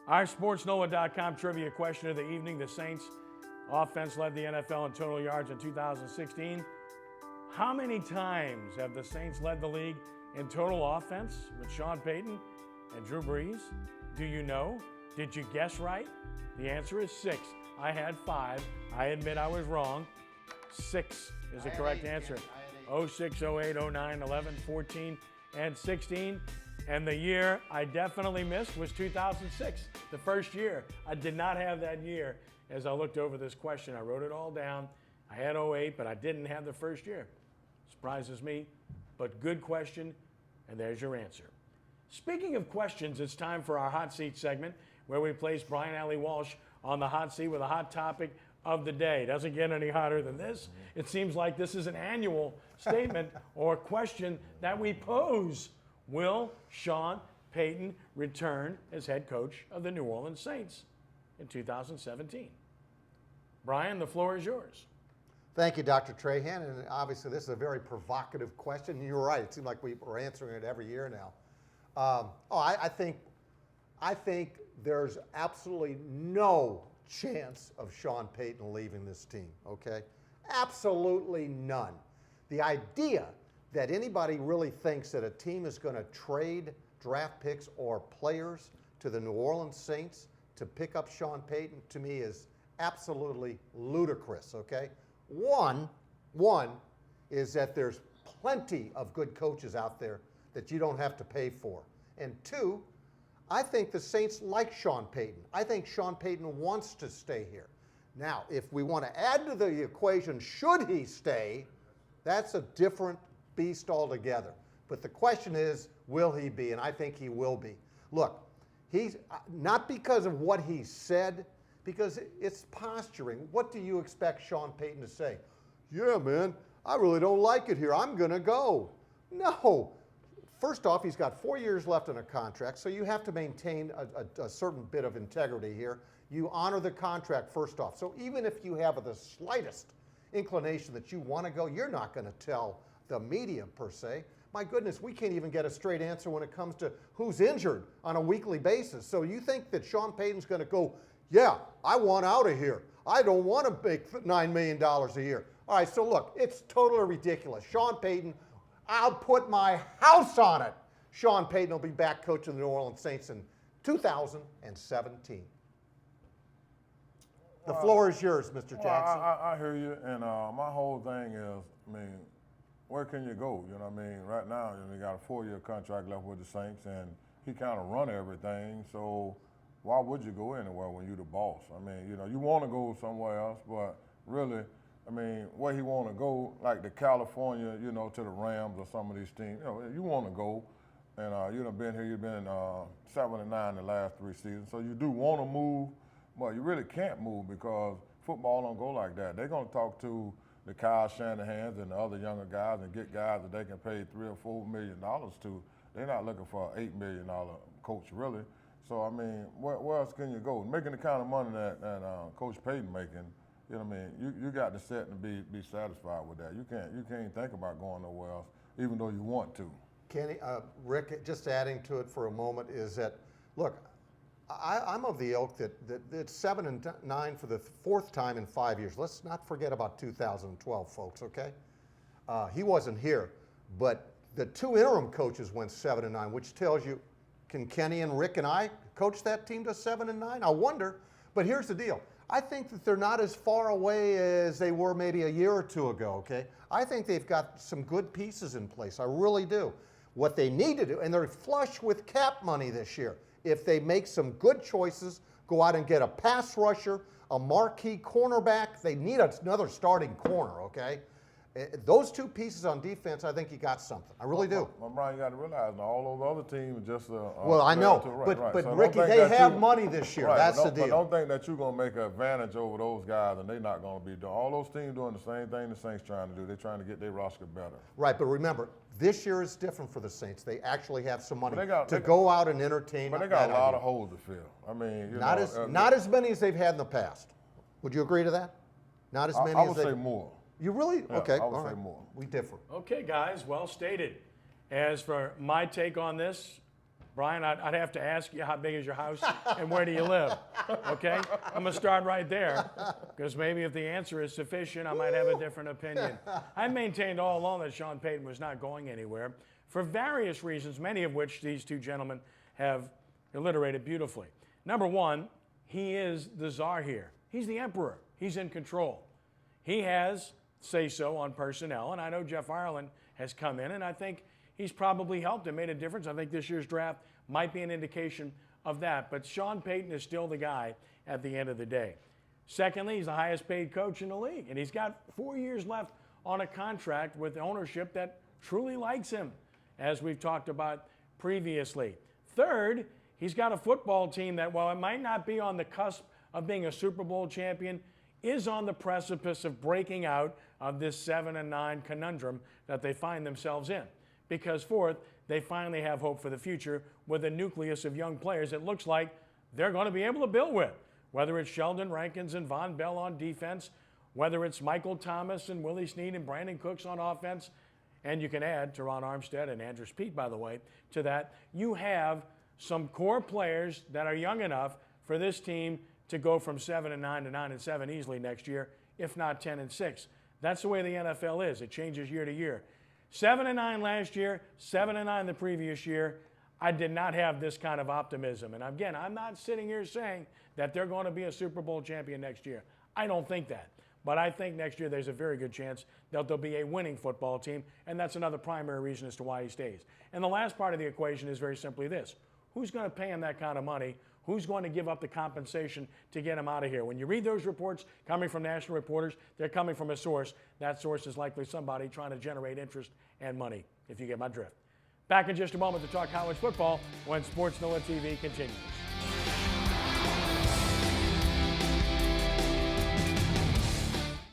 Our sportsNOLA.com trivia question of the evening. The Saints offense led the NFL in total yards in 2016. How many times have the Saints led the league in total offense with Sean Payton and Drew Brees? Do you know? Did you guess right? The answer is 6. I had 5. I admit I was wrong. 6 is the correct answer. 06, 08, 09, 11, 14, and 16. And the year I definitely missed was 2006, the first year. I did not have that year as I looked over this question. I wrote it all down. I had 08, but I didn't have the first year. Surprises me, but good question, and there's your answer. Speaking of questions, it's time for our hot seat segment where we place Brian Alley Walsh on the hot seat with a hot topic of the day. Doesn't get any hotter than this. It seems like this is an annual statement or question that we pose. Will Sean Payton return as head coach of the New Orleans Saints in 2017? Brian, the floor is yours. Thank you, Dr. Trahan. And obviously, this is a very provocative question. You're right. It seems like we're answering it every year now. I think there's absolutely no chance of Sean Payton leaving this team, okay? Absolutely none. The idea that anybody really thinks that a team is going to trade draft picks or players to the New Orleans Saints to pick up Sean Payton, to me, is absolutely ludicrous, okay? One is that there's plenty of good coaches out there that you don't have to pay for. And 2, I think the Saints like Sean Payton. I think Sean Payton wants to stay here. Now, if we want to add to the equation, should he stay, that's a different beast altogether. But the question is, will he be? And I think he will be. Look, he's not because of what he said, because it's posturing. What do you expect Sean Payton to say? Yeah, man, I really don't like it here. I'm going to go. No. First off, he's got 4 years left on a contract, so you have to maintain a certain bit of integrity here. You honor the contract first off. So even if you have the slightest inclination that you want to go, you're not going to tell the media per se. My goodness, we can't even get a straight answer when it comes to who's injured on a weekly basis. So you think that Sean Payton's going to go, yeah, I want out of here. I don't want to make $9 million a year. All right, so look, it's totally ridiculous. Sean Payton, I'll put my house on it. Sean Payton will be back coaching the New Orleans Saints in 2017. The floor is yours, Mr. Jackson. I hear you, and my whole thing is, where can you go? You know what I mean? Right now, he got a 4-year contract left with the Saints, and he kind of run everything. So why would you go anywhere when you're the boss? You want to go somewhere else, but really, where he want to go, like the California, to the Rams or some of these teams, you want to go. And you've been here, you've been 7-9 the last 3 seasons. So you do want to move, but you really can't move because football don't go like that. They're going to talk to the Kyle Shanahans and the other younger guys and get guys that they can pay $3 or $4 million to. They're not looking for an $8 million coach, really. So, where else can you go? Making the kind of money that Coach Payton making, you got to sit and be satisfied with that. You can't think about going nowhere else, even though you want to. Kenny, Rick, just adding to it for a moment is that, look, I'm of the ilk that it's 7-9 for the 4th time in 5 years. Let's not forget about 2012, folks, okay? He wasn't here, but the 2 interim coaches went 7-9, which tells you, can Kenny and Rick and I coach that team to 7-9? I wonder, but here's the deal. I think that they're not as far away as they were maybe a year or 2 ago, okay? I think they've got some good pieces in place. I really do. What they need to do, and they're flush with cap money this year, if they make some good choices, go out and get a pass rusher, a marquee cornerback, they need another starting corner, okay? Those 2 pieces on defense, I think you got something. I really do. Well, Brian, you got to realize now all those other teams just well, I know, but so Ricky, they have money this year. Right, that's the deal. But don't think that you're going to make an advantage over those guys, and they're not going to be doing. All those teams doing the same thing the Saints trying to do. They're trying to get their roster better. Right, but remember, this year is different for the Saints. They actually have some money to go out and entertain. But they got a lot of holes to fill. Not as many as they've had in the past. Would you agree to that? Not as many as I would say more. You really? Yeah, okay. I would say more. We differ. Okay, guys, well stated. As for my take on this, Brian, I'd have to ask you how big is your house and where do you live? Okay? I'm going to start right there because maybe if the answer is sufficient, I might have a different opinion. I maintained all along that Sean Payton was not going anywhere for various reasons, many of which these two gentlemen have alliterated beautifully. Number one, he is the czar here. He's the emperor. He's in control. He has say-so on personnel, and I know Jeff Ireland has come in, and I think he's probably helped and made a difference. I think this year's draft might be an indication of that. But Sean Payton is still the guy at the end of the day. Secondly, he's the highest paid coach in the league. And he's got 4 years left on a contract with ownership that truly likes him, as we've talked about previously. Third, he's got a football team that, while it might not be on the cusp of being a Super Bowl champion, is on the precipice of breaking out of this 7-9 conundrum that they find themselves in. Because fourth, they finally have hope for the future with a nucleus of young players it looks like they're going to be able to build with. Whether it's Sheldon Rankins and Von Bell on defense, whether it's Michael Thomas and Willie Snead and Brandon Cooks on offense, and you can add Teron Armstead and Andrew Peat, by the way, to that. You have some core players that are young enough for this team to go from 7-9 to 9-7 easily next year, if not 10-6. That's the way the NFL is. It changes year to year. 7-9 last year, 7-9 the previous year. I did not have this kind of optimism. And again, I'm not sitting here saying that they're going to be a Super Bowl champion next year. I don't think that. But I think next year there's a very good chance that there'll be a winning football team, and that's another primary reason as to why he stays. And the last part of the equation is very simply this. Who's going to pay him that kind of money? Who's going to give up the compensation to get him out of here? When you read those reports coming from national reporters, they're coming from a source. That source is likely somebody trying to generate interest and money, if you get my drift. Back in just a moment to talk college football when Sports NOLA TV continues.